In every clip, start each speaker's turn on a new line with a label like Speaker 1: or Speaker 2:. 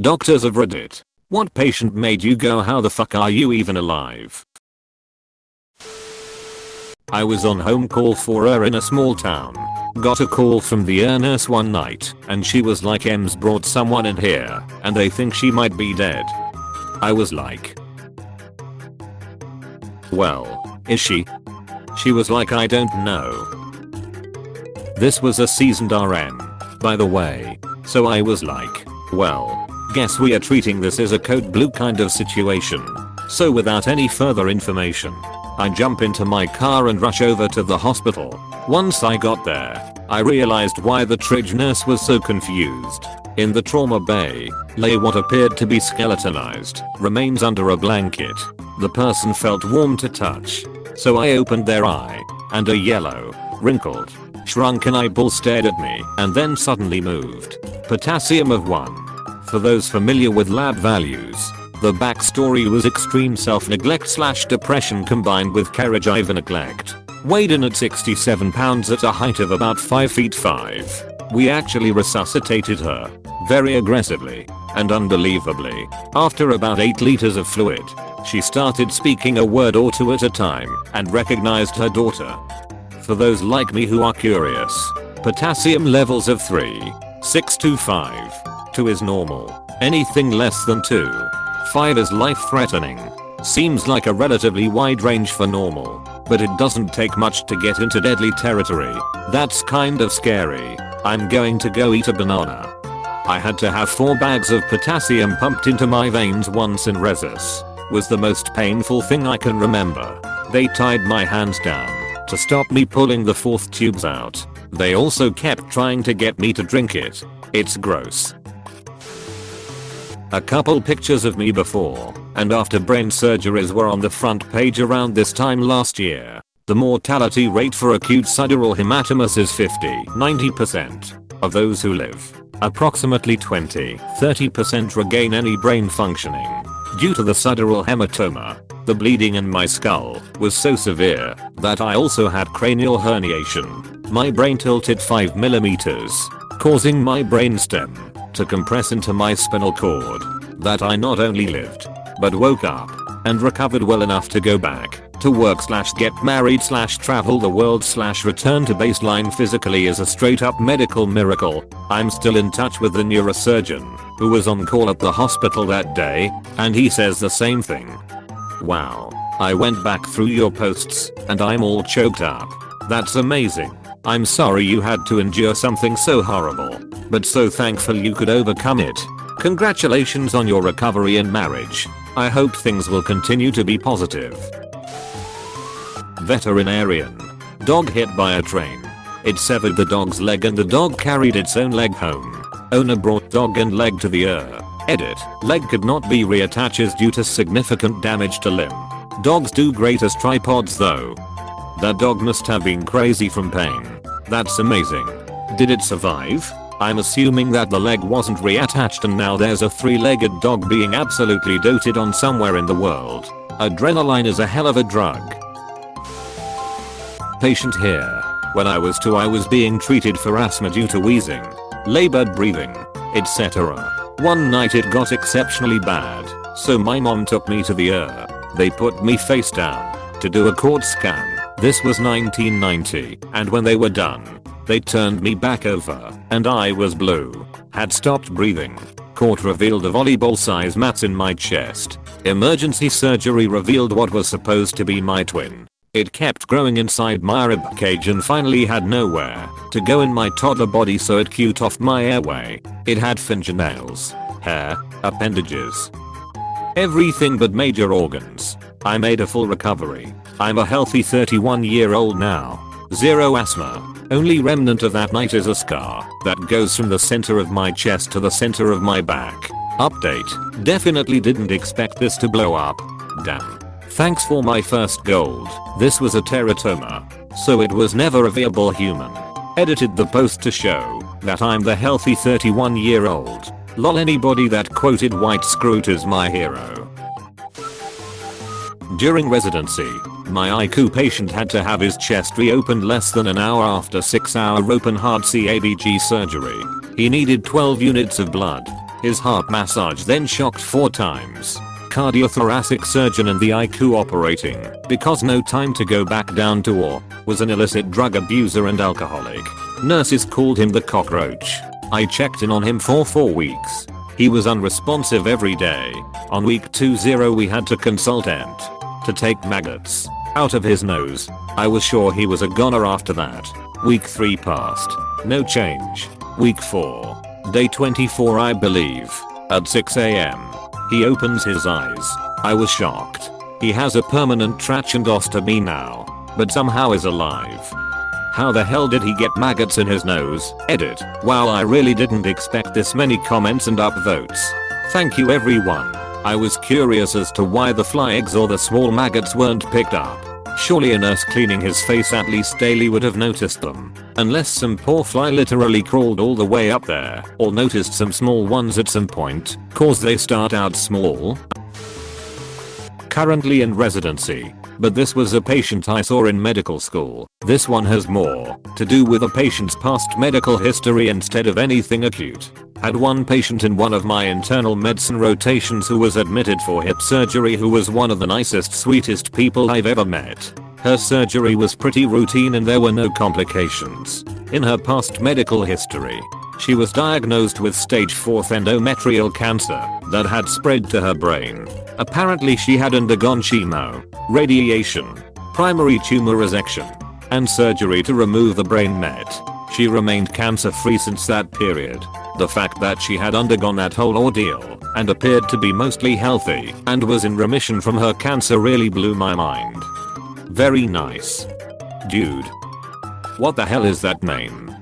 Speaker 1: Doctors of Reddit. What patient made you go, how the fuck are you even alive? I was on home call for her in a small town. Got a call from the nurse one night and she was like, M's brought someone in here and they think she might be dead. I was like, well, is she? She was like, I don't know. This was a seasoned RN, by the way. So I was like, well, guess we are treating this as a code blue kind of situation. So without any further information, I jump into my car and rush over to the hospital. Once I got there, I realized why the triage nurse was so confused. In the trauma bay lay what appeared to be skeletonized remains under a blanket. The person felt warm to touch. So I opened their eye, and a yellow, wrinkled, shrunken eyeball stared at me and then suddenly moved. Potassium of 1. For those familiar with lab values, the backstory was extreme self-neglect / depression combined with carriage over neglect. Weighed in at 67 pounds at a height of about 5 feet 5. We actually resuscitated her, very aggressively, and unbelievably, after about 8 liters of fluid, she started speaking a word or two at a time and recognized her daughter. For those like me who are curious, potassium levels of 3.6 to 5. 2 is normal. Anything less than 2. 5 is life-threatening. Seems like a relatively wide range for normal, but it doesn't take much to get into deadly territory. That's kind of scary. I'm going to go eat a banana. I had to have 4 bags of potassium pumped into my veins once in Resus. Was the most painful thing I can remember. They tied my hands down to stop me pulling the 4th tubes out. They also kept trying to get me to drink it. It's gross. A couple pictures of me before and after brain surgeries were on the front page around this time last year. The mortality rate for acute sideral hematomas is 50-90% of those who live. Approximately 20-30% regain any brain functioning. Due to the sideral hematoma, the bleeding in my skull was so severe that I also had cranial herniation. My brain tilted 5 millimeters, causing my brainstem to compress into my spinal cord. That I not only lived, but woke up and recovered well enough to go back to work / get married / travel the world / return to baseline physically is a straight up medical miracle. I'm still in touch with the neurosurgeon who was on call at the hospital that day, and he says the same thing. Wow. I went back through your posts and I'm all choked up. That's amazing. I'm sorry you had to endure something so horrible, but so thankful you could overcome it. Congratulations on your recovery and marriage. I hope things will continue to be positive. Veterinarian. Dog hit by a train. It severed the dog's leg and the dog carried its own leg home. Owner brought dog and leg to the edit. Leg could not be reattached due to significant damage to limb. Dogs do great as tripods though. That dog must have been crazy from pain. That's amazing. Did it survive? I'm assuming that the leg wasn't reattached and now there's a 3-legged dog being absolutely doted on somewhere in the world. Adrenaline is a hell of a drug. Patient here. When I was 2 I was being treated for asthma due to wheezing, labored breathing, etc. One night it got exceptionally bad, so my mom took me to the They put me face down to do a cord scan. This was 1990, and when they were done, they turned me back over, and I was blue. Had stopped breathing. Court revealed a volleyball-size mass in my chest. Emergency surgery revealed what was supposed to be my twin. It kept growing inside my ribcage and finally had nowhere to go in my toddler body, so it cut off my airway. It had fingernails, hair, appendages. Everything but major organs. I made a full recovery. I'm a healthy 31-year-old now. Zero asthma. Only remnant of that night is a scar that goes from the center of my chest to the center of my back. Update. Definitely didn't expect this to blow up. Damn. Thanks for my first gold. This was a teratoma, so it was never a viable human. Edited the post to show that I'm the healthy 31-year-old. Lol, anybody that quoted White Scroot is my hero. During residency, my IQ patient had to have his chest reopened less than an hour after 6-hour open heart CABG surgery. He needed 12 units of blood. his heart massage then shocked 4 times. Cardiothoracic surgeon and the IQ operating, because no time to go back down to or, was an illicit drug abuser and alcoholic. Nurses called him the cockroach. I checked in on him for 4 weeks. He was unresponsive every day. On week 20 we had to consult and to take maggots out of his nose. I was sure he was a goner after that. Week 3 passed. No change. Week 4. Day 24 I believe. At 6 AM. He opens his eyes. I was shocked. He has a permanent tracheostomy now, but somehow is alive. How the hell did he get maggots in his nose? Edit. Wow, I really didn't expect this many comments and upvotes. Thank you everyone. I was curious as to why the fly eggs or the small maggots weren't picked up. Surely a nurse cleaning his face at least daily would have noticed them. Unless some poor fly literally crawled all the way up there, or noticed some small ones at some point, cause they start out small. Currently in residency, but this was a patient I saw in medical school. This one has more to do with a patient's past medical history instead of anything acute. Had one patient in one of my internal medicine rotations who was admitted for hip surgery who was one of the nicest, sweetest people I've ever met. Her surgery was pretty routine and there were no complications. In her past medical history, she was diagnosed with stage 4 endometrial cancer that had spread to her brain. Apparently she had undergone chemo, radiation, primary tumor resection, and surgery to remove the brain met. She remained cancer free since that period. The fact that she had undergone that whole ordeal and appeared to be mostly healthy and was in remission from her cancer really blew my mind. Very nice. Dude. What the hell is that name?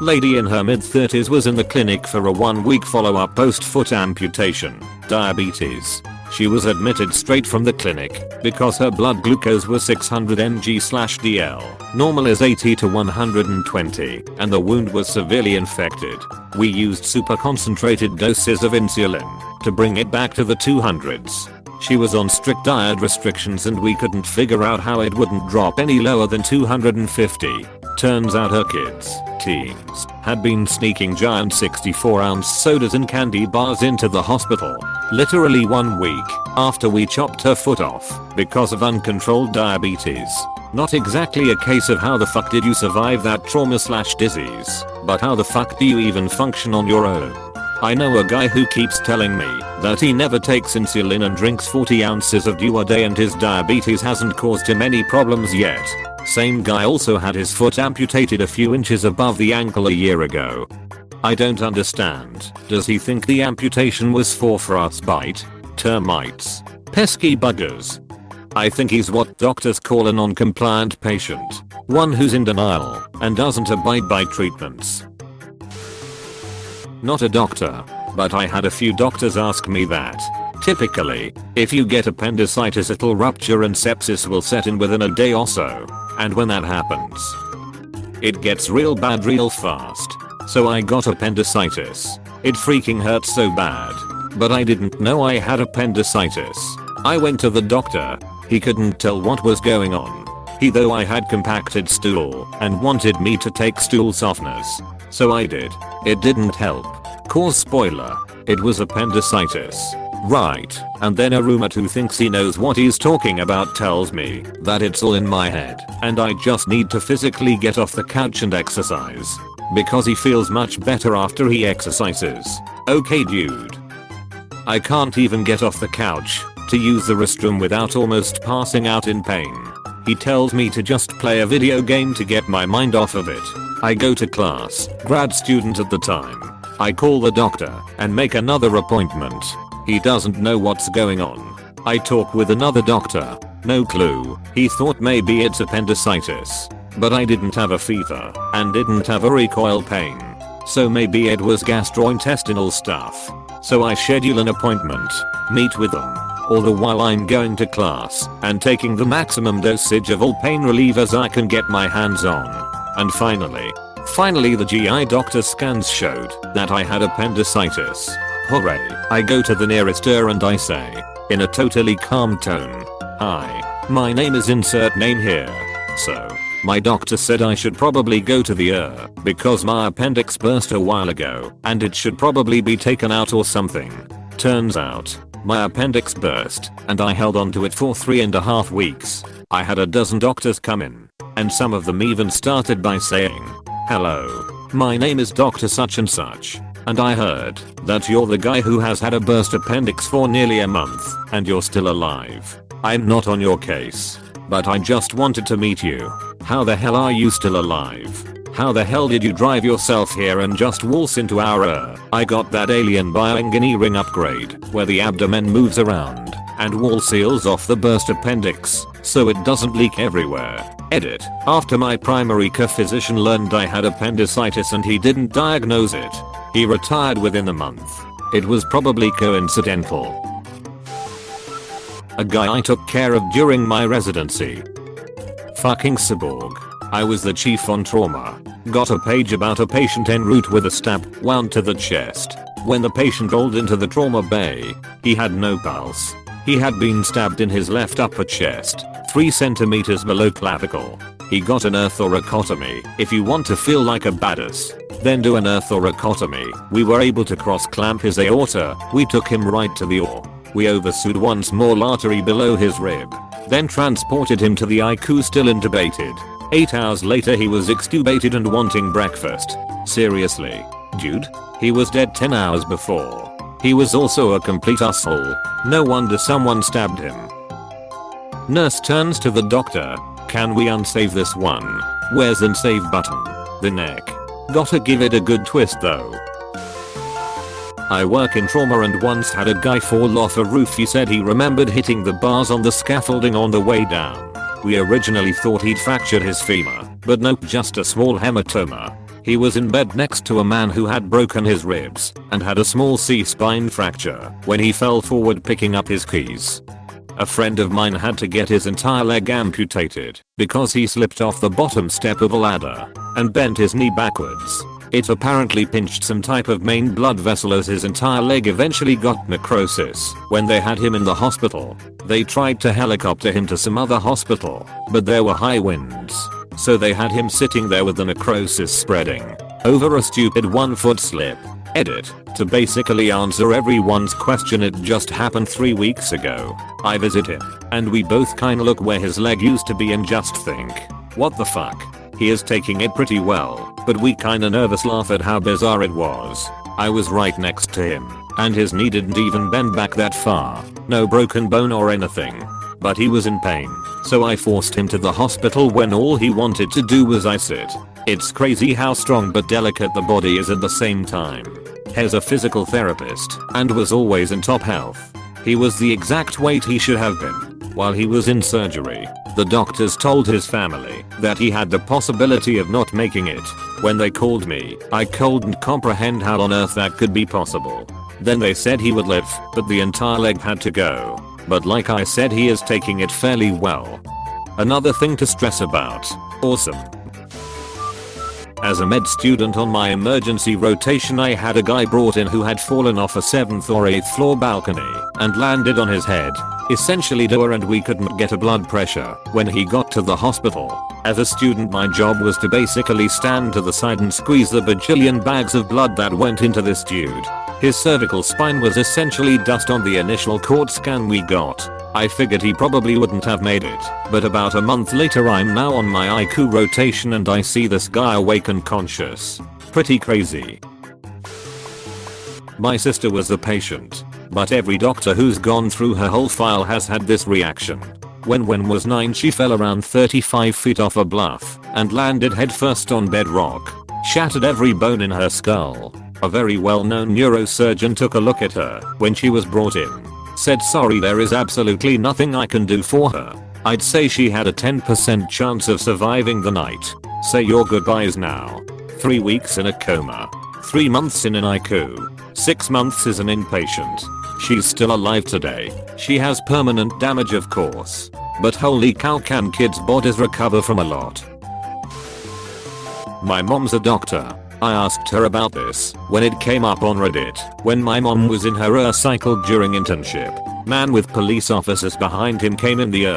Speaker 1: Lady in her mid-30s was in the clinic for a 1-week follow-up post-foot amputation, diabetes. She was admitted straight from the clinic because her blood glucose was 600 mg/dl. Normal is 80 to 120, and the wound was severely infected. We used super concentrated doses of insulin to bring it back to the 200s. She was on strict diet restrictions and we couldn't figure out how it wouldn't drop any lower than 250. Turns out her kids, teens, had been sneaking giant 64-ounce sodas and candy bars into the hospital. Literally 1 week after we chopped her foot off because of uncontrolled diabetes. Not exactly a case of how the fuck did you survive that trauma/disease, but how the fuck do you even function on your own? I know a guy who keeps telling me that he never takes insulin and drinks 40 ounces of dew a day and his diabetes hasn't caused him any problems yet. Same guy also had his foot amputated a few inches above the ankle a year ago. I don't understand. Does he think the amputation was for frostbite, termites, pesky buggers? I think he's what doctors call a non-compliant patient. One who's in denial and doesn't abide by treatments. Not a doctor, but I had a few doctors ask me that. Typically, if you get appendicitis it'll rupture and sepsis will set in within a day or so. And when that happens, it gets real bad real fast. So I got appendicitis. It freaking hurt so bad. But I didn't know I had appendicitis. I went to the doctor. He couldn't tell what was going on. Though I had compacted stool and wanted me to take stool softeners. So I did. It didn't help. Cause spoiler, it was appendicitis. Right, and then a roommate who thinks he knows what he's talking about tells me that it's all in my head and I just need to physically get off the couch and exercise. Because he feels much better after he exercises. Okay dude. I can't even get off the couch to use the restroom without almost passing out in pain. He tells me to just play a video game to get my mind off of it. I go to class, grad student at the time. I call the doctor and make another appointment. He doesn't know what's going on. I talk with another doctor. No clue. He thought maybe it's appendicitis. But I didn't have a fever and didn't have a recoil pain. So maybe it was gastrointestinal stuff. So I schedule an appointment, meet with them. All the while I'm going to class and taking the maximum dosage of all pain relievers I can get my hands on. And finally the GI doctor scans showed that I had appendicitis. Hooray. I go to the nearest ER and I say, in a totally calm tone, "Hi, my name is insert name here. So, My doctor said I should probably go to the because my appendix burst a while ago and it should probably be taken out or something. Turns out, my appendix burst and I held onto it for 3.5 weeks. I had a dozen doctors come in and some of them even started by saying, "Hello, my name is Dr. such and such. And I heard that you're the guy who has had a burst appendix for nearly a month and you're still alive. I'm not on your case, but I just wanted to meet you. How the hell are you still alive? How the hell did you drive yourself here and just waltz into our I got that alien bioengineering upgrade where the abdomen moves around and wall seals off the burst appendix so it doesn't leak everywhere. Edit. After my primary care physician learned I had appendicitis and he didn't diagnose it. He retired within a month. It was probably coincidental." A guy I took care of during my residency. Fucking cyborg. I was the chief on trauma. Got a page about a patient en route with a stab wound to the chest. When the patient rolled into the trauma bay, he had no pulse. He had been stabbed in his left upper chest, 3 centimeters below clavicle. He got an thoracotomy. If you want to feel like a badass, then do an thoracotomy. We were able to cross clamp his aorta. We took him right to the OR. We oversewed one small artery below his rib. Then transported him to the ICU still intubated. 8 hours later he was extubated and wanting breakfast. Seriously, dude? He was dead 10 hours before. He was also a complete asshole. No wonder someone stabbed him. Nurse turns to the doctor. "Can we unsave this one? Where's the save button?" The neck. Gotta give it a good twist though. I work in trauma and once had a guy fall off a roof. He said he remembered hitting the bars on the scaffolding on the way down. We originally thought he'd fractured his femur, but nope, just a small hematoma. He was in bed next to a man who had broken his ribs and had a small C-spine fracture when he fell forward picking up his keys. A friend of mine had to get his entire leg amputated because he slipped off the bottom step of a ladder and bent his knee backwards. It apparently pinched some type of main blood vessel as his entire leg eventually got necrosis. When they had him in the hospital, they tried to helicopter him to some other hospital, but there were high winds, so they had him sitting there with the necrosis spreading over a stupid 1-foot slip. Edit. To basically answer everyone's question, it just happened 3 weeks ago. I visit him, and we both kinda look where his leg used to be and just think, what the fuck? He is taking it pretty well, but we kinda nervous laugh at how bizarre it was. I was right next to him, and his knee didn't even bend back that far. No broken bone or anything. But he was in pain, so I forced him to the hospital when all he wanted to do was ice it. It's crazy how strong but delicate the body is at the same time. He's a physical therapist and was always in top health. He was the exact weight he should have been. While he was in surgery, the doctors told his family that he had the possibility of not making it. When they called me, I couldn't comprehend how on earth that could be possible. Then they said he would live, but the entire leg had to go. But like I said, he is taking it fairly well. Another thing to stress about. Awesome. As a med student on my emergency rotation, I had a guy brought in who had fallen off a 7th or 8th floor balcony and landed on his head, essentially door, and we couldn't get a blood pressure when he got to the hospital. As a student, my job was to basically stand to the side and squeeze the bajillion bags of blood that went into this dude. His cervical spine was essentially dust on the initial CORD scan we got. I figured he probably wouldn't have made it, but about a month later I'm now on my ICU rotation and I see this guy awake and conscious. Pretty crazy. My sister was the patient, but every doctor who's gone through her whole file has had this reaction. When was 9, she fell around 35 feet off a bluff and landed headfirst on bedrock. Shattered every bone in her skull. A very well-known neurosurgeon took a look at her when she was brought in. Said, "Sorry, there is absolutely nothing I can do for her. I'd say she had a 10% chance of surviving the night. Say your goodbyes now." 3 weeks in a coma. 3 months in an ICU. 6 months as an inpatient. She's still alive today. She has permanent damage, of course. But holy cow, can kids' bodies recover from a lot? My mom's a doctor. I asked her about this when it came up on Reddit. When my mom was in her cycle during internship, man with police officers behind him came in the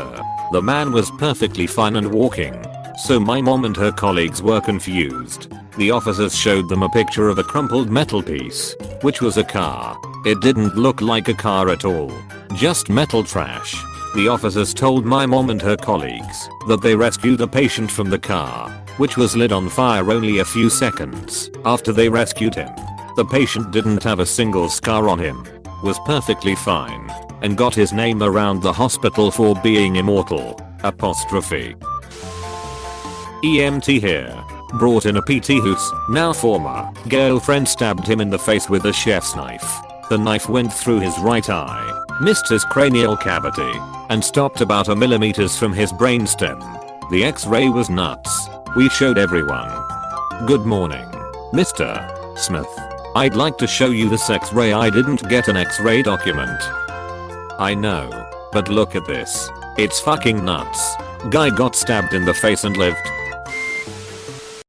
Speaker 1: The man was perfectly fine and walking. So my mom and her colleagues were confused. The officers showed them a picture of a crumpled metal piece, which was a car. It didn't look like a car at all, just metal trash. The officers told my mom and her colleagues that they rescued a patient from the car, which was lit on fire only a few seconds after they rescued him. The patient didn't have a single scar on him, was perfectly fine, and got his name around the hospital for being immortal. EMT here. Brought in a PT whose, now former, girlfriend stabbed him in the face with a chef's knife. The knife went through his right eye, missed his cranial cavity, and stopped about a millimeters from his brainstem. The x-ray was nuts. We showed everyone. Good morning, Mr. Smith. I'd like to show you this x-ray. I didn't get an x-ray document. I know, but look at this. It's fucking nuts. Guy got stabbed in the face and lived.